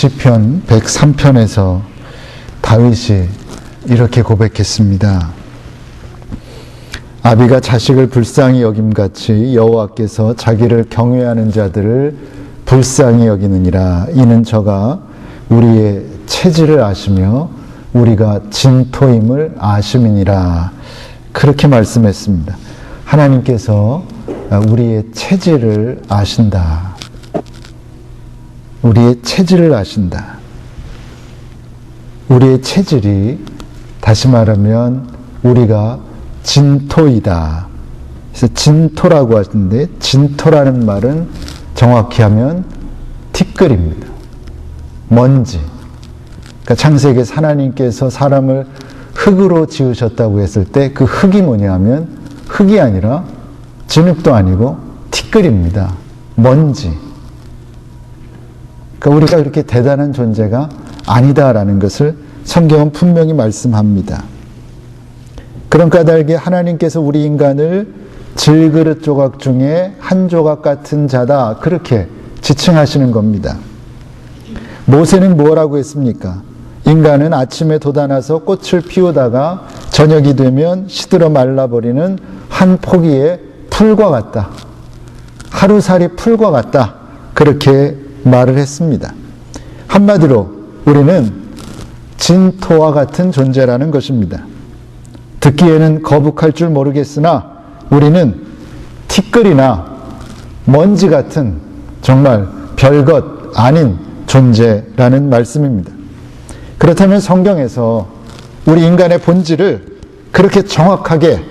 시편 103편에서 다윗이 이렇게 고백했습니다. 아비가 자식을 불쌍히 여김같이 여호와께서 자기를 경외하는 자들을 불쌍히 여기느니라. 이는 저가 우리의 체질을 아시며 우리가 진토임을 아심이니라. 그렇게 말씀했습니다. 하나님께서 우리의 체질을 아신다. 우리의 체질을 아신다. 우리의 체질이 다시 말하면 우리가 진토이다. 그래서 진토라고 하시는데 진토라는 말은 정확히 하면 티끌입니다. 먼지. 그러니까 창세기에서 하나님께서 사람을 흙으로 지으셨다고 했을 때 그 흙이 뭐냐면 흙이 아니라 진흙도 아니고 티끌입니다. 먼지. 그러니까 우리가 이렇게 대단한 존재가 아니다라는 것을 성경은 분명히 말씀합니다. 그런 까닭에 하나님께서 우리 인간을 질그릇 조각 중에 한 조각 같은 자다, 그렇게 지칭하시는 겁니다. 모세는 뭐라고 했습니까? 인간은 아침에 돋아나서 꽃을 피우다가 저녁이 되면 시들어 말라버리는 한 포기의 풀과 같다. 하루살이 풀과 같다. 그렇게 말을 했습니다. 한마디로 우리는 진토와 같은 존재라는 것입니다. 듣기에는 거북할 줄 모르겠으나 우리는 티끌이나 먼지 같은 정말 별것 아닌 존재라는 말씀입니다. 그렇다면 성경에서 우리 인간의 본질을 그렇게 정확하게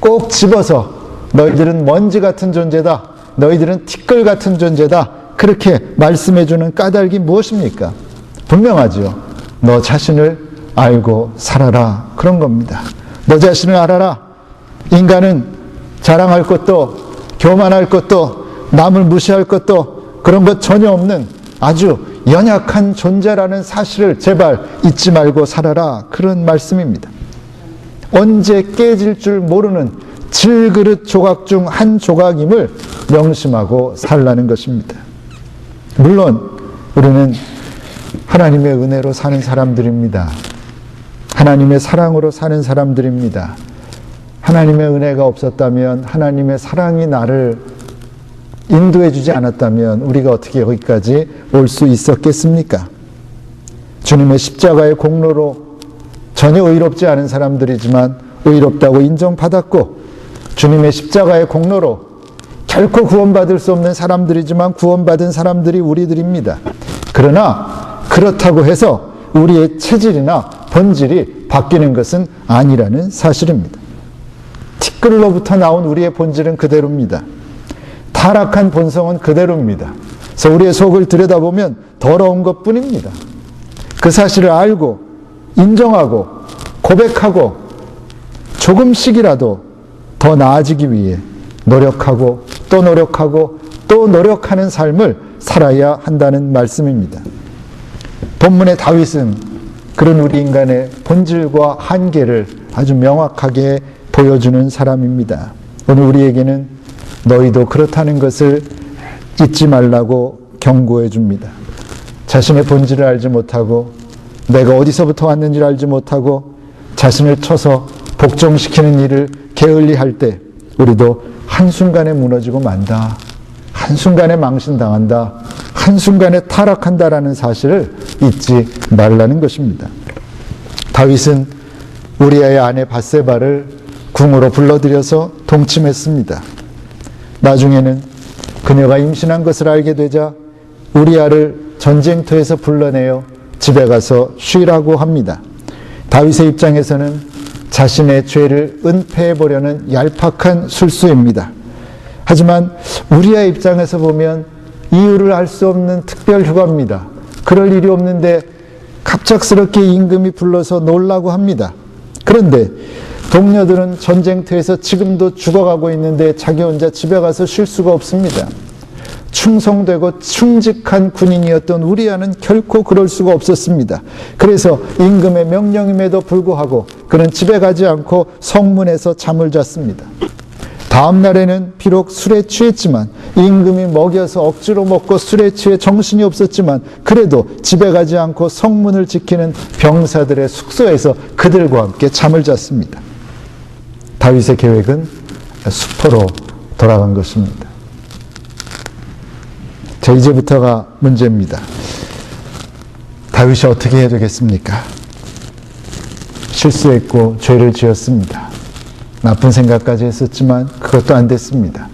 꼭 집어서 너희들은 먼지 같은 존재다, 너희들은 티끌 같은 존재다, 그렇게 말씀해주는 까닭이 무엇입니까? 분명하죠. 너 자신을 알고 살아라, 그런 겁니다. 너 자신을 알아라. 인간은 자랑할 것도 교만할 것도 남을 무시할 것도 그런 것 전혀 없는 아주 연약한 존재라는 사실을 제발 잊지 말고 살아라, 그런 말씀입니다. 언제 깨질 줄 모르는 질그릇 조각 중 한 조각임을 명심하고 살라는 것입니다. 물론 우리는 하나님의 은혜로 사는 사람들입니다. 하나님의 사랑으로 사는 사람들입니다. 하나님의 은혜가 없었다면, 하나님의 사랑이 나를 인도해 주지 않았다면 우리가 어떻게 여기까지 올 수 있었겠습니까? 주님의 십자가의 공로로 전혀 의롭지 않은 사람들이지만 의롭다고 인정받았고, 주님의 십자가의 공로로 결코 구원받을 수 없는 사람들이지만 구원받은 사람들이 우리들입니다. 그러나 그렇다고 해서 우리의 체질이나 본질이 바뀌는 것은 아니라는 사실입니다. 티끌로부터 나온 우리의 본질은 그대로입니다. 타락한 본성은 그대로입니다. 그래서 우리의 속을 들여다보면 더러운 것뿐입니다. 그 사실을 알고 인정하고 고백하고 조금씩이라도 더 나아지기 위해 노력하고 또 노력하고 또 노력하는 삶을 살아야 한다는 말씀입니다. 본문의 다윗은 그런 우리 인간의 본질과 한계를 아주 명확하게 보여주는 사람입니다. 오늘 우리에게는 너희도 그렇다는 것을 잊지 말라고 경고해 줍니다. 자신의 본질을 알지 못하고 내가 어디서부터 왔는지를 알지 못하고 자신을 쳐서 복종시키는 일을 게을리할 때 우리도 한순간에 무너지고 만다, 한순간에 망신당한다, 한순간에 타락한다라는 사실을 잊지 말라는 것입니다. 다윗은 우리아의 아내 밧세바를 궁으로 불러들여서 동침했습니다. 나중에는 그녀가 임신한 것을 알게 되자 우리아를 전쟁터에서 불러내어 집에 가서 쉬라고 합니다. 다윗의 입장에서는 자신의 죄를 은폐해보려는 얄팍한 술수입니다. 하지만 우리아의 입장에서 보면 이유를 알 수 없는 특별 휴가입니다. 그럴 일이 없는데 갑작스럽게 임금이 불러서 놀라고 합니다. 그런데 동료들은 전쟁터에서 지금도 죽어가고 있는데 자기 혼자 집에 가서 쉴 수가 없습니다. 충성되고 충직한 군인이었던 우리아는 결코 그럴 수가 없었습니다. 그래서 임금의 명령임에도 불구하고 그는 집에 가지 않고 성문에서 잠을 잤습니다. 다음 날에는 비록 술에 취했지만 임금이 먹여서 억지로 먹고 술에 취해 정신이 없었지만 그래도 집에 가지 않고 성문을 지키는 병사들의 숙소에서 그들과 함께 잠을 잤습니다. 다윗의 계획은 수포로 돌아간 것입니다. 자, 이제부터가 문제입니다. 다윗이 어떻게 해야 되겠습니까? 실수했고 죄를 지었습니다. 나쁜 생각까지 했었지만 그것도 안 됐습니다.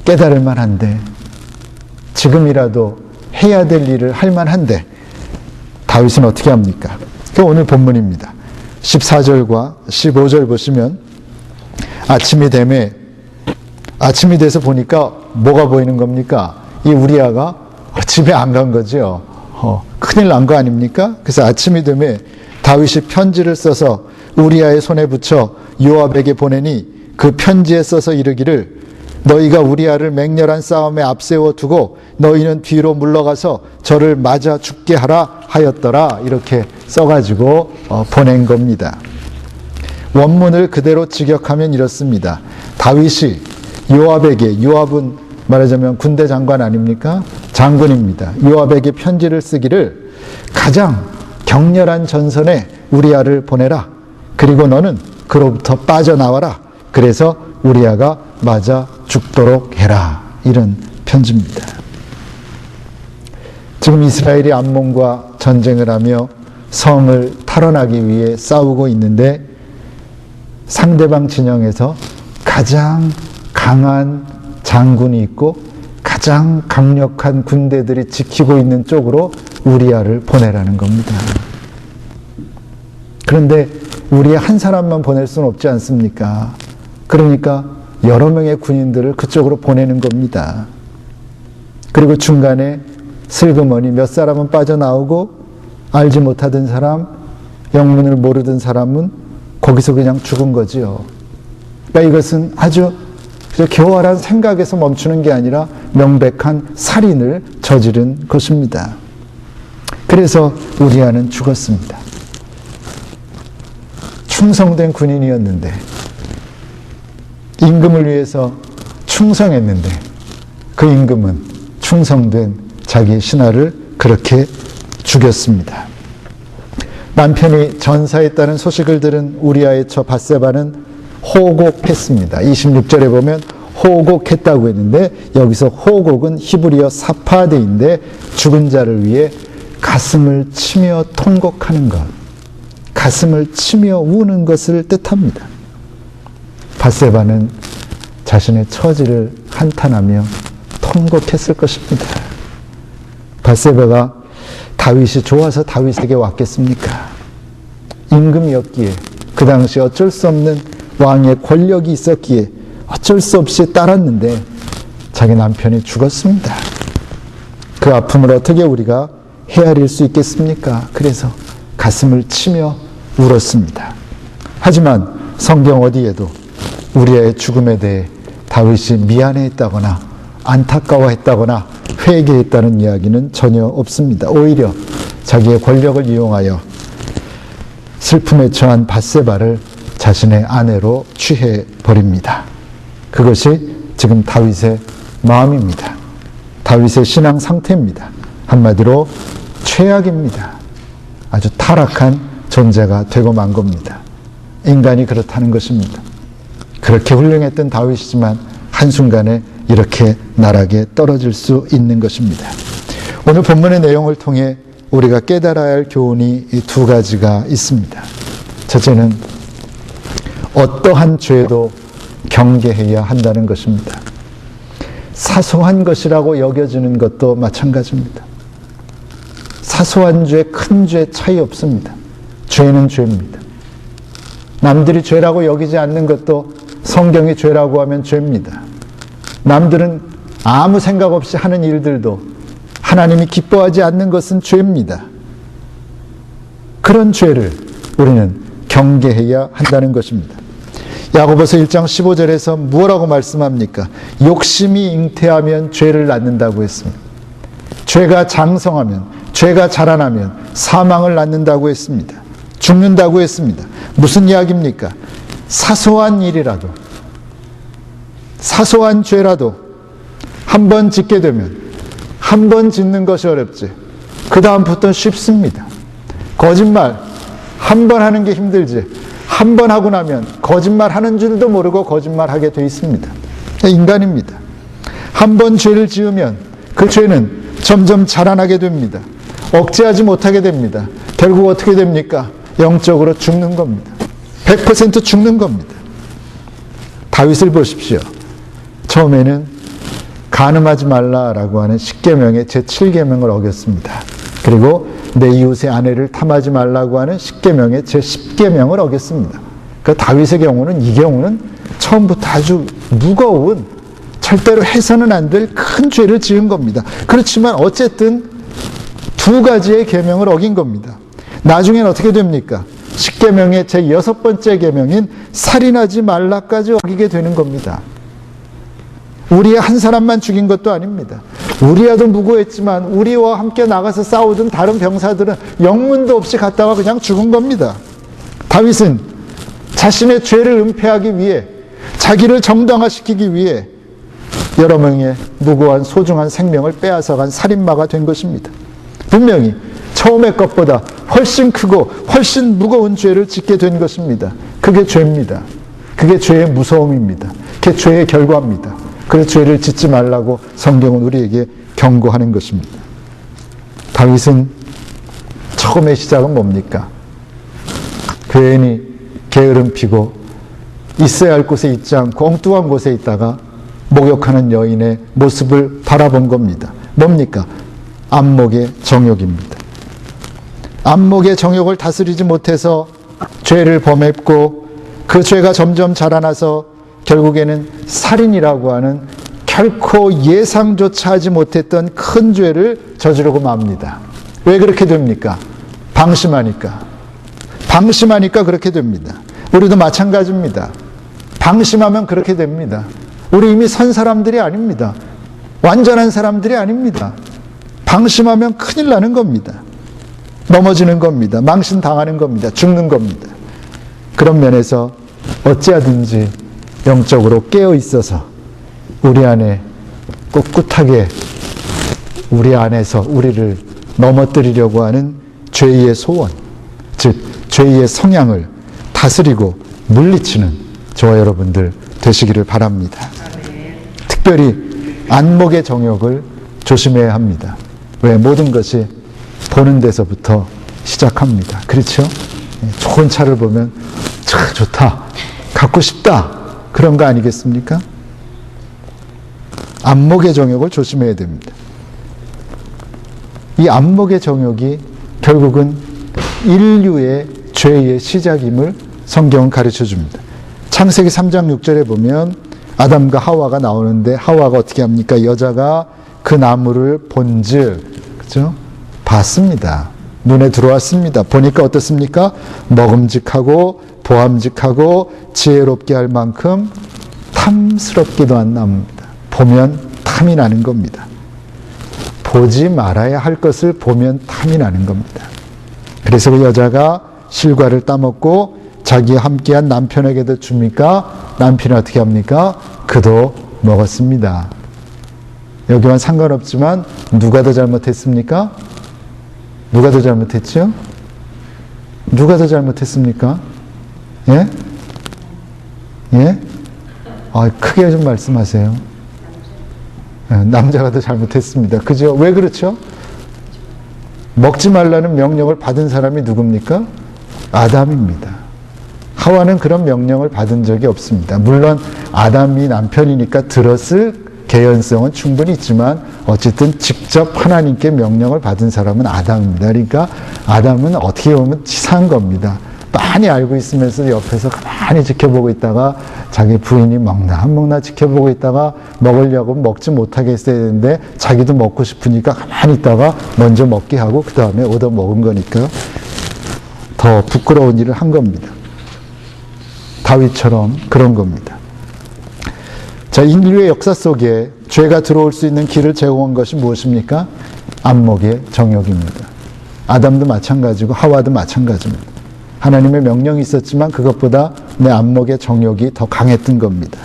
깨달을 만한데, 지금이라도 해야 될 일을 할 만한데 다윗은 어떻게 합니까? 그 오늘 본문입니다. 14절과 15절 보시면 아침이 돼서 보니까 뭐가 보이는 겁니까? 이 우리아가 집에 안 간 거죠. 큰일 난 거 아닙니까? 그래서 아침이 되면 다윗이 편지를 써서 우리아의 손에 붙여 요압에게 보내니 그 편지에 써서 이르기를 너희가 우리아를 맹렬한 싸움에 앞세워 두고 너희는 뒤로 물러가서 저를 맞아 죽게 하라 하였더라. 이렇게 써가지고 보낸 겁니다. 원문을 그대로 직역하면 이렇습니다. 다윗이 요압에게, 요압은 말하자면 군대 장관 아닙니까? 장군입니다. 요압에게 편지를 쓰기를 가장 격렬한 전선에 우리아를 보내라. 그리고 너는 그로부터 빠져나와라. 그래서 우리아가 맞아 죽도록 해라. 이런 편지입니다. 지금 이스라엘이 암몬과 전쟁을 하며 성을 탈환하기 위해 싸우고 있는데 상대방 진영에서 가장 강한 장군이 있고 가장 강력한 군대들이 지키고 있는 쪽으로 우리아를 보내라는 겁니다. 그런데 우리아 한 사람만 보낼 수는 없지 않습니까? 그러니까 여러 명의 군인들을 그쪽으로 보내는 겁니다. 그리고 중간에 슬그머니 몇 사람은 빠져나오고 알지 못하던 사람, 영문을 모르던 사람은 거기서 그냥 죽은 거지요. 그러니까 이것은 아주 교활한 생각에서 멈추는 게 아니라 명백한 살인을 저지른 것입니다. 그래서 우리아는 죽었습니다. 충성된 군인이었는데, 임금을 위해서 충성했는데 그 임금은 충성된 자기 신하를 그렇게 죽였습니다. 남편이 전사했다는 소식을 들은 우리아의 처 밧세바는 호곡했습니다. 26절에 보면 호곡했다고 했는데 여기서 호곡은 히브리어 사파데인데 죽은 자를 위해 가슴을 치며 통곡하는 것, 가슴을 치며 우는 것을 뜻합니다. 밧세바는 자신의 처지를 한탄하며 통곡했을 것입니다. 밧세바가 다윗이 좋아서 다윗에게 왔겠습니까? 임금이었기에, 그 당시 어쩔 수 없는 왕의 권력이 있었기에 어쩔 수 없이 따랐는데 자기 남편이 죽었습니다. 그 아픔을 어떻게 우리가 헤아릴 수 있겠습니까? 그래서 가슴을 치며 울었습니다. 하지만 성경 어디에도 우리아의 죽음에 대해 다윗이 미안해했다거나 안타까워했다거나 회개했다는 이야기는 전혀 없습니다. 오히려 자기의 권력을 이용하여 슬픔에 처한 밧세바를 자신의 아내로 취해버립니다. 그것이 지금 다윗의 마음입니다. 다윗의 신앙 상태입니다. 한마디로 최악입니다. 아주 타락한 존재가 되고 만 겁니다. 인간이 그렇다는 것입니다. 그렇게 훌륭했던 다윗이지만 한순간에 이렇게 나락에 떨어질 수 있는 것입니다. 오늘 본문의 내용을 통해 우리가 깨달아야 할 교훈이 이 두 가지가 있습니다. 첫째는 어떠한 죄도 경계해야 한다는 것입니다. 사소한 것이라고 여겨지는 것도 마찬가지입니다. 사소한 죄, 큰 죄 차이 없습니다. 죄는 죄입니다. 남들이 죄라고 여기지 않는 것도 성경이 죄라고 하면 죄입니다. 남들은 아무 생각 없이 하는 일들도 하나님이 기뻐하지 않는 것은 죄입니다. 그런 죄를 우리는 경계해야 한다는 것입니다. 야고보서 1장 15절에서 뭐라고 말씀합니까? 욕심이 잉태하면 죄를 낳는다고 했습니다. 죄가 장성하면, 죄가 자라나면 사망을 낳는다고 했습니다. 죽는다고 했습니다. 무슨 이야기입니까? 사소한 일이라도 사소한 죄라도 한 번 짓게 되면 한 번 짓는 것이 어렵지 그 다음부터는 쉽습니다. 거짓말 한 번 하는 게 힘들지 한 번 하고 나면 거짓말 하는 줄도 모르고 거짓말하게 돼 있습니다. 인간입니다. 한 번 죄를 지으면 그 죄는 점점 자라나게 됩니다. 억제하지 못하게 됩니다. 결국 어떻게 됩니까? 영적으로 죽는 겁니다. 100% 죽는 겁니다. 다윗을 보십시오. 처음에는 간음하지 말라라고 하는 10계명의 제7계명을 어겼습니다. 그리고 내 이웃의 아내를 탐하지 말라고 하는 10계명의 제10계명을 어겼습니다. 그 다윗의 경우는 이 경우는 처음부터 아주 무거운 절대로 해서는 안 될 큰 죄를 지은 겁니다. 그렇지만 어쨌든 두 가지의 계명을 어긴 겁니다. 나중엔 어떻게 됩니까? 10계명의 제6번째 계명인 살인하지 말라까지 어기게 되는 겁니다. 우리야 한 사람만 죽인 것도 아닙니다. 우리야도 무고했지만 우리와 함께 나가서 싸우던 다른 병사들은 영문도 없이 갔다가 그냥 죽은 겁니다. 다윗은 자신의 죄를 은폐하기 위해 자기를 정당화시키기 위해 여러 명의 무고한 소중한 생명을 빼앗아간 살인마가 된 것입니다. 분명히 처음의 것보다 훨씬 크고 훨씬 무거운 죄를 짓게 된 것입니다. 그게 죄입니다. 그게 죄의 무서움입니다. 그게 죄의 결과입니다. 그래서 죄를 짓지 말라고 성경은 우리에게 경고하는 것입니다. 다윗은 처음의 시작은 뭡니까? 괜히 게으름 피고 있어야 할 곳에 있지 않고 엉뚱한 곳에 있다가 목욕하는 여인의 모습을 바라본 겁니다. 뭡니까? 안목의 정욕입니다. 안목의 정욕을 다스리지 못해서 죄를 범했고 그 죄가 점점 자라나서 결국에는 살인이라고 하는 결코 예상조차 하지 못했던 큰 죄를 저지르고 맙니다. 왜 그렇게 됩니까? 방심하니까. 방심하니까 그렇게 됩니다. 우리도 마찬가지입니다. 방심하면 그렇게 됩니다. 우리 이미 선 사람들이 아닙니다. 완전한 사람들이 아닙니다. 방심하면 큰일 나는 겁니다. 넘어지는 겁니다. 망신당하는 겁니다. 죽는 겁니다. 그런 면에서 어찌하든지 영적으로 깨어 있어서 우리 안에 꿋꿋하게 우리 안에서 우리를 넘어뜨리려고 하는 죄의 소원, 즉 죄의 성향을 다스리고 물리치는 저와 여러분들 되시기를 바랍니다. 특별히 안목의 정욕을 조심해야 합니다. 왜? 모든 것이 보는 데서부터 시작합니다. 그렇죠? 좋은 차를 보면 참 좋다, 갖고 싶다, 그런 거 아니겠습니까? 안목의 정욕을 조심해야 됩니다. 이 안목의 정욕이 결국은 인류의 죄의 시작임을 성경은 가르쳐 줍니다. 창세기 3장 6절에 보면 아담과 하와가 나오는데 하와가 어떻게 합니까? 여자가 그 나무를 본즉, 그죠? 봤습니다. 눈에 들어왔습니다. 보니까 어떻습니까? 먹음직하고 보암직하고 지혜롭게 할 만큼 탐스럽기도 한 나무입니다. 보면 탐이 나는 겁니다. 보지 말아야 할 것을 보면 탐이 나는 겁니다. 그래서 그 여자가 실과를 따먹고 자기와 함께한 남편에게도 줍니까? 남편이 어떻게 합니까? 그도 먹었습니다. 여기만 상관없지만 누가 더 잘못했습니까? 누가 더 잘못했죠? 누가 더 잘못했습니까? 예? 예? 크게 좀 말씀하세요. 남자가 더 잘못했습니다. 그죠? 왜 그렇죠? 먹지 말라는 명령을 받은 사람이 누굽니까? 아담입니다. 하와는 그런 명령을 받은 적이 없습니다. 물론 아담이 남편이니까 들었을 개연성은 충분히 있지만 어쨌든 직접 하나님께 명령을 받은 사람은 아담입니다. 그러니까 아담은 어떻게 보면 치사한 겁니다. 많이 알고 있으면서 옆에서 가만히 지켜보고 있다가 자기 부인이 먹나 안 먹나 지켜보고 있다가 먹으려고 먹지 못하게 했어야 되는데 자기도 먹고 싶으니까 가만히 있다가 먼저 먹게 하고 그 다음에 얻어 먹은 거니까 더 부끄러운 일을 한 겁니다. 다윗처럼 그런 겁니다. 자, 인류의 역사 속에 죄가 들어올 수 있는 길을 제공한 것이 무엇입니까? 안목의 정욕입니다. 아담도 마찬가지고 하와도 마찬가지입니다. 하나님의 명령이 있었지만 그것보다 내 안목의 정욕이 더 강했던 겁니다.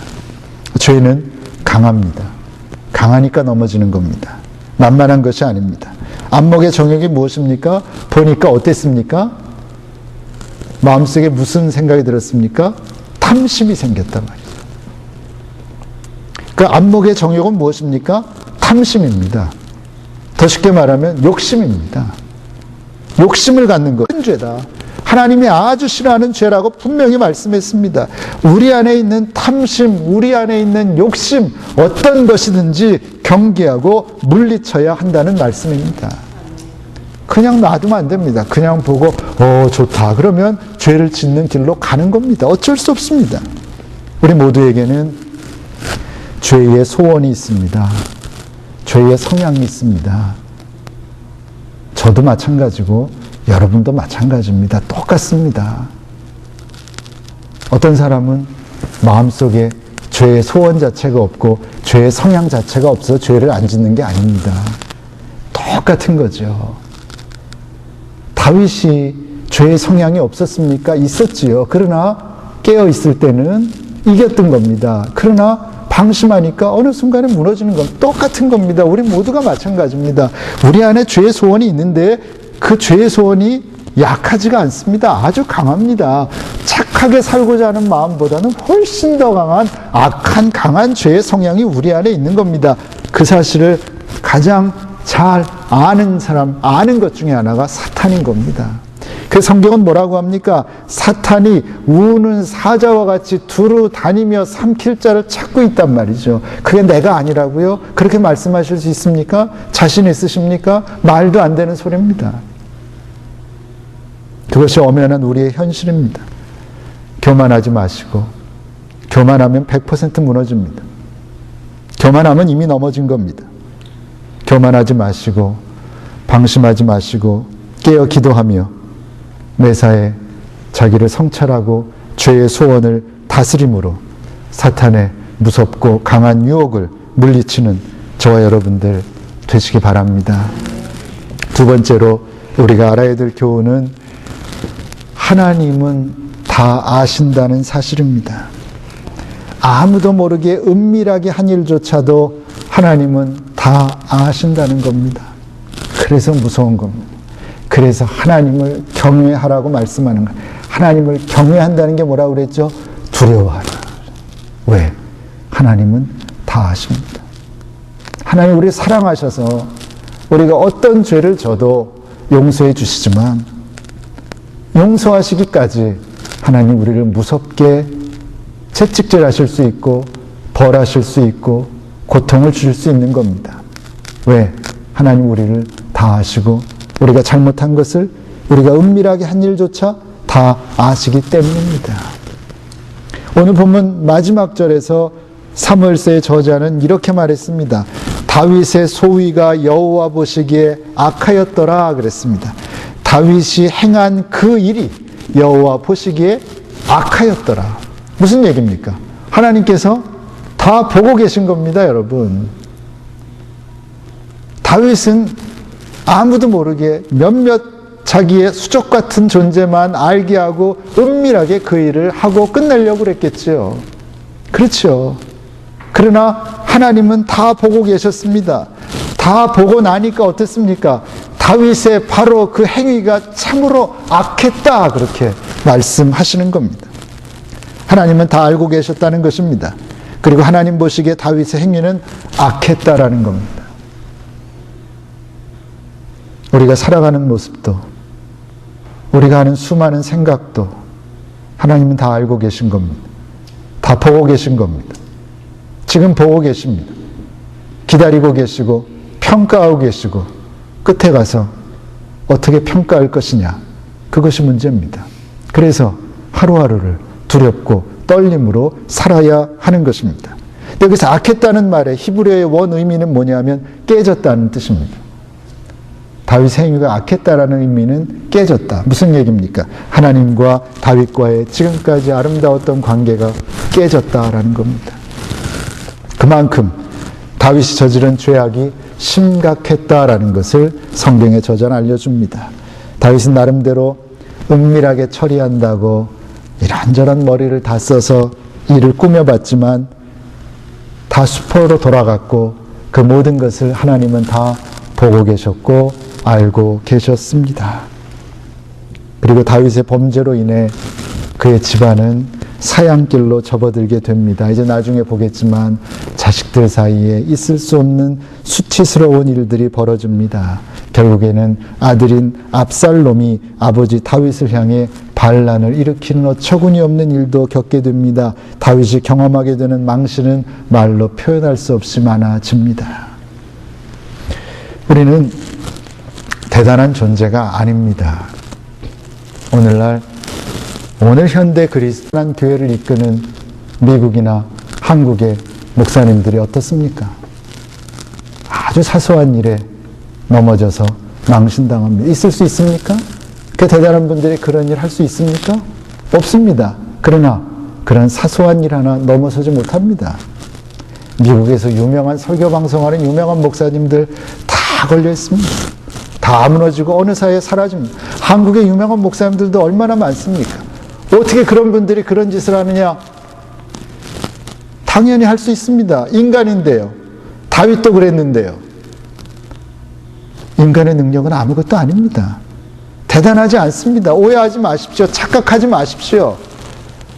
죄는 강합니다. 강하니까 넘어지는 겁니다. 만만한 것이 아닙니다. 안목의 정욕이 무엇입니까? 보니까 어땠습니까? 마음속에 무슨 생각이 들었습니까? 탐심이 생겼단 말이에요. 그 안목의 정욕은 무엇입니까? 탐심입니다. 더 쉽게 말하면 욕심입니다. 욕심을 갖는 것, 큰 죄다. 하나님이 아주 싫어하는 죄라고 분명히 말씀했습니다. 우리 안에 있는 탐심, 우리 안에 있는 욕심, 어떤 것이든지 경계하고 물리쳐야 한다는 말씀입니다. 그냥 놔두면 안 됩니다. 그냥 보고 좋다 그러면 죄를 짓는 길로 가는 겁니다. 어쩔 수 없습니다. 우리 모두에게는 죄의 소원이 있습니다. 죄의 성향이 있습니다. 저도 마찬가지고 여러분도 마찬가지입니다. 똑같습니다. 어떤 사람은 마음속에 죄의 소원 자체가 없고 죄의 성향 자체가 없어서 죄를 안 짓는 게 아닙니다. 똑같은 거죠. 다윗이 죄의 성향이 없었습니까? 있었지요. 그러나 깨어 있을 때는 이겼던 겁니다. 그러나 방심하니까 어느 순간에 무너지는 건 똑같은 겁니다. 우리 모두가 마찬가지입니다. 우리 안에 죄의 소원이 있는데 그 죄의 소원이 약하지가 않습니다. 아주 강합니다. 착하게 살고자 하는 마음보다는 훨씬 더 강한 악한 강한 죄의 성향이 우리 안에 있는 겁니다. 그 사실을 가장 잘 아는 사람, 아는 것 중에 하나가 사탄인 겁니다. 그 성경은 뭐라고 합니까? 사탄이 우는 사자와 같이 두루 다니며 삼킬 자를 찾고 있단 말이죠. 그게 내가 아니라고요? 그렇게 말씀하실 수 있습니까? 자신 있으십니까? 말도 안 되는 소리입니다. 그것이 엄연한 우리의 현실입니다. 교만하지 마시고, 교만하면 100% 무너집니다. 교만하면 이미 넘어진 겁니다. 교만하지 마시고, 방심하지 마시고, 깨어 기도하며 매사에 자기를 성찰하고 죄의 소원을 다스림으로 사탄의 무섭고 강한 유혹을 물리치는 저와 여러분들 되시기 바랍니다. 두 번째로 우리가 알아야 될 교훈은 하나님은 다 아신다는 사실입니다. 아무도 모르게 은밀하게 한 일조차도 하나님은 다 아신다는 겁니다. 그래서 무서운 겁니다. 그래서 하나님을 경외하라고 말씀하는 거예요. 하나님을 경외한다는 게 뭐라고 그랬죠? 두려워하라. 왜? 하나님은 다 아십니다. 하나님 우리를 사랑하셔서 우리가 어떤 죄를 져도 용서해 주시지만 용서하시기까지 하나님 우리를 무섭게 채찍질하실 수 있고 벌하실 수 있고 고통을 주실 수 있는 겁니다. 왜? 하나님 우리를 다 아시고 우리가 잘못한 것을 우리가 은밀하게 한 일조차 다 아시기 때문입니다. 오늘 본문 마지막 절에서 사무엘서의 저자는 이렇게 말했습니다. 다윗의 소위가 여호와 보시기에 악하였더라 그랬습니다. 다윗이 행한 그 일이 여호와 보시기에 악하였더라. 무슨 얘기입니까? 하나님께서 다 보고 계신 겁니다, 여러분. 다윗은 아무도 모르게 몇몇 자기의 수족 같은 존재만 알게 하고 은밀하게 그 일을 하고 끝내려고 그랬겠죠. 그렇죠. 그러나 하나님은 다 보고 계셨습니다. 다 보고 나니까 어땠습니까? 다윗의 바로 그 행위가 참으로 악했다 그렇게 말씀하시는 겁니다. 하나님은 다 알고 계셨다는 것입니다. 그리고 하나님 보시기에 다윗의 행위는 악했다라는 겁니다. 우리가 살아가는 모습도 우리가 하는 수많은 생각도 하나님은 다 알고 계신 겁니다. 다 보고 계신 겁니다. 지금 보고 계십니다. 기다리고 계시고 평가하고 계시고 끝에 가서 어떻게 평가할 것이냐 그것이 문제입니다. 그래서 하루하루를 두렵고 떨림으로 살아야 하는 것입니다. 여기서 악했다는 말의 히브리어의 원 의미는 뭐냐면 깨졌다는 뜻입니다. 다윗의 행위가 악했다라는 의미는 깨졌다. 무슨 얘기입니까? 하나님과 다윗과의 지금까지 아름다웠던 관계가 깨졌다라는 겁니다. 그만큼 다윗이 저지른 죄악이 심각했다라는 것을 성경의 저자는 알려줍니다. 다윗은 나름대로 은밀하게 처리한다고 이런저런 머리를 다 써서 일을 꾸며봤지만 다 수포로 돌아갔고 그 모든 것을 하나님은 다 보고 계셨고 알고 계셨습니다. 그리고 다윗의 범죄로 인해 그의 집안은 사양길로 접어들게 됩니다. 이제 나중에 보겠지만 자식들 사이에 있을 수 없는 수치스러운 일들이 벌어집니다. 결국에는 아들인 압살롬이 아버지 다윗을 향해 반란을 일으키는 어처구니 없는 일도 겪게 됩니다. 다윗이 경험하게 되는 망신은 말로 표현할 수 없이 많아집니다. 우리는 대단한 존재가 아닙니다. 오늘 현대 그리스도인 교회를 이끄는 미국이나 한국의 목사님들이 어떻습니까? 아주 사소한 일에 넘어져서 망신당합니다. 있을 수 있습니까? 그 대단한 분들이 그런 일 할 수 있습니까? 없습니다. 그러나 그런 사소한 일 하나 넘어서지 못합니다. 미국에서 유명한 설교 방송하는 유명한 목사님들 다 걸려 있습니다. 다 무너지고 어느 사이에 사라집니다. 한국의 유명한 목사님들도 얼마나 많습니까? 어떻게 그런 분들이 그런 짓을 하느냐? 당연히 할 수 있습니다. 인간인데요. 다윗도 그랬는데요. 인간의 능력은 아무것도 아닙니다. 대단하지 않습니다. 오해하지 마십시오. 착각하지 마십시오.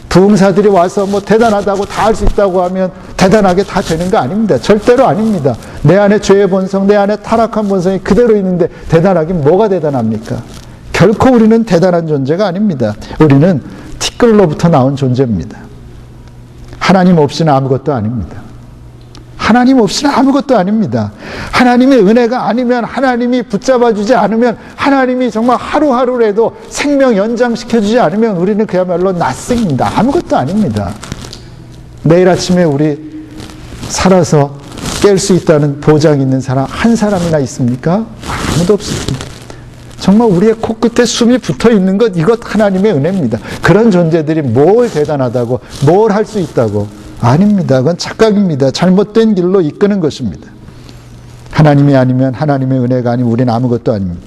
부흥사들이 와서 뭐 대단하다고 다 할 수 있다고 하면 대단하게 다 되는 거 아닙니다. 절대로 아닙니다. 내 안에 죄의 본성, 내 안에 타락한 본성이 그대로 있는데 대단하긴 뭐가 대단합니까? 결코 우리는 대단한 존재가 아닙니다. 우리는 티끌로부터 나온 존재입니다. 하나님 없이는 아무것도 아닙니다. 하나님 없이는 아무것도 아닙니다. 하나님의 은혜가 아니면, 하나님이 붙잡아주지 않으면, 하나님이 정말 하루하루라도 생명 연장시켜주지 않으면 우리는 그야말로 낫습니다. 아무것도 아닙니다. 내일 아침에 우리 살아서 깰 수 있다는 보장이 있는 사람 한 사람이나 있습니까? 아무도 없습니다. 정말 우리의 코끝에 숨이 붙어 있는 것, 이것 하나님의 은혜입니다. 그런 존재들이 뭘 대단하다고, 뭘 할 수 있다고. 아닙니다. 그건 착각입니다. 잘못된 길로 이끄는 것입니다. 하나님이 아니면, 하나님의 은혜가 아니면 우리는 아무것도 아닙니다.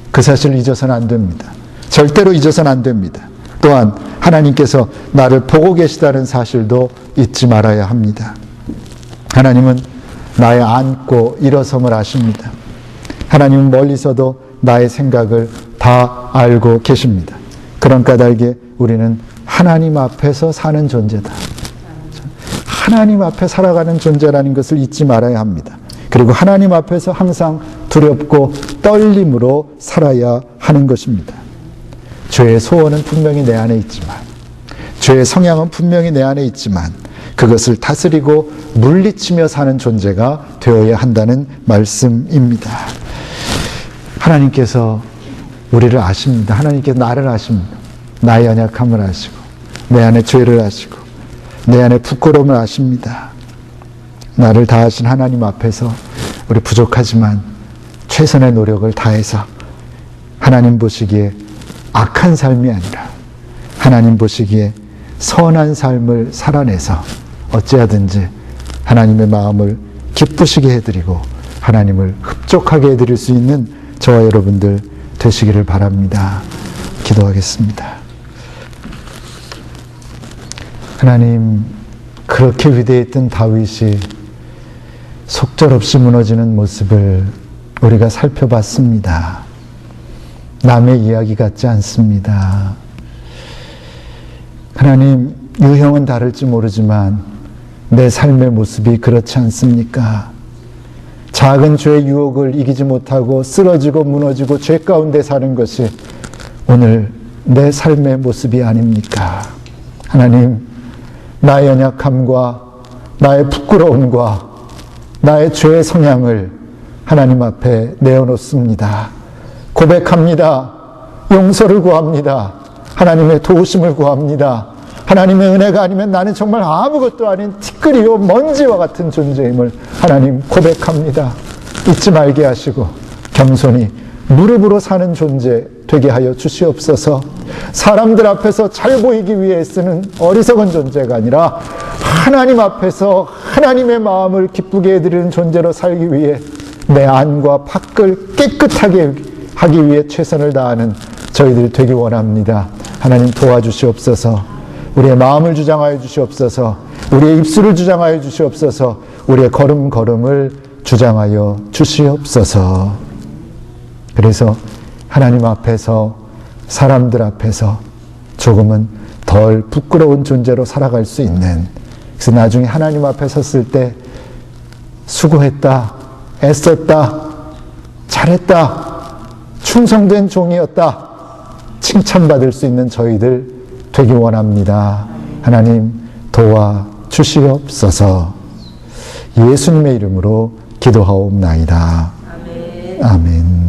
그 사실을 잊어서는 안 됩니다. 절대로 잊어서는 안 됩니다. 또한 하나님께서 나를 보고 계시다는 사실도 잊지 말아야 합니다. 하나님은 나의 앉고 일어섬을 아십니다. 하나님은 멀리서도 나의 생각을 다 알고 계십니다. 그런 까닭에 우리는 하나님 앞에서 사는 존재다. 하나님 앞에 살아가는 존재라는 것을 잊지 말아야 합니다. 그리고 하나님 앞에서 항상 두렵고 떨림으로 살아야 하는 것입니다. 죄의 소원은 분명히 내 안에 있지만, 죄의 성향은 분명히 내 안에 있지만 그것을 다스리고 물리치며 사는 존재가 되어야 한다는 말씀입니다. 하나님께서 우리를 아십니다. 하나님께서 나를 아십니다. 나의 연약함을 아시고 내 안에 죄를 아시고 내 안에 부끄러움을 아십니다. 나를 다하신 하나님 앞에서 우리 부족하지만 최선의 노력을 다해서 하나님 보시기에 악한 삶이 아니라 하나님 보시기에 선한 삶을 살아내서 어찌하든지 하나님의 마음을 기쁘시게 해드리고 하나님을 흡족하게 해드릴 수 있는 저와 여러분들 되시기를 바랍니다. 기도하겠습니다. 하나님, 그렇게 위대했던 다윗이 속절없이 무너지는 모습을 우리가 살펴봤습니다. 남의 이야기 같지 않습니다. 하나님, 유형은 다를지 모르지만 내 삶의 모습이 그렇지 않습니까? 작은 죄의 유혹을 이기지 못하고 쓰러지고 무너지고 죄 가운데 사는 것이 오늘 내 삶의 모습이 아닙니까? 하나님, 나의 연약함과 나의 부끄러움과 나의 죄의 성향을 하나님 앞에 내어놓습니다. 고백합니다. 용서를 구합니다. 하나님의 도우심을 구합니다. 하나님의 은혜가 아니면 나는 정말 아무것도 아닌 티끌이요 먼지와 같은 존재임을 하나님 고백합니다. 잊지 말게 하시고 겸손히 무릎으로 사는 존재 되게 하여 주시옵소서. 사람들 앞에서 잘 보이기 위해 쓰는 어리석은 존재가 아니라 하나님 앞에서 하나님의 마음을 기쁘게 해드리는 존재로 살기 위해 내 안과 밖을 깨끗하게 하기 위해 최선을 다하는 저희들 되기 원합니다. 하나님 도와주시옵소서. 우리의 마음을 주장하여 주시옵소서. 우리의 입술을 주장하여 주시옵소서. 우리의 걸음걸음을 주장하여 주시옵소서. 그래서 하나님 앞에서, 사람들 앞에서 조금은 덜 부끄러운 존재로 살아갈 수 있는, 그래서 나중에 하나님 앞에 섰을 때 수고했다, 애썼다, 잘했다, 충성된 종이었다, 칭찬받을 수 있는 저희들 되기 원합니다. 하나님 도와주시옵소서. 예수님의 이름으로 기도하옵나이다. 아멘. 아멘.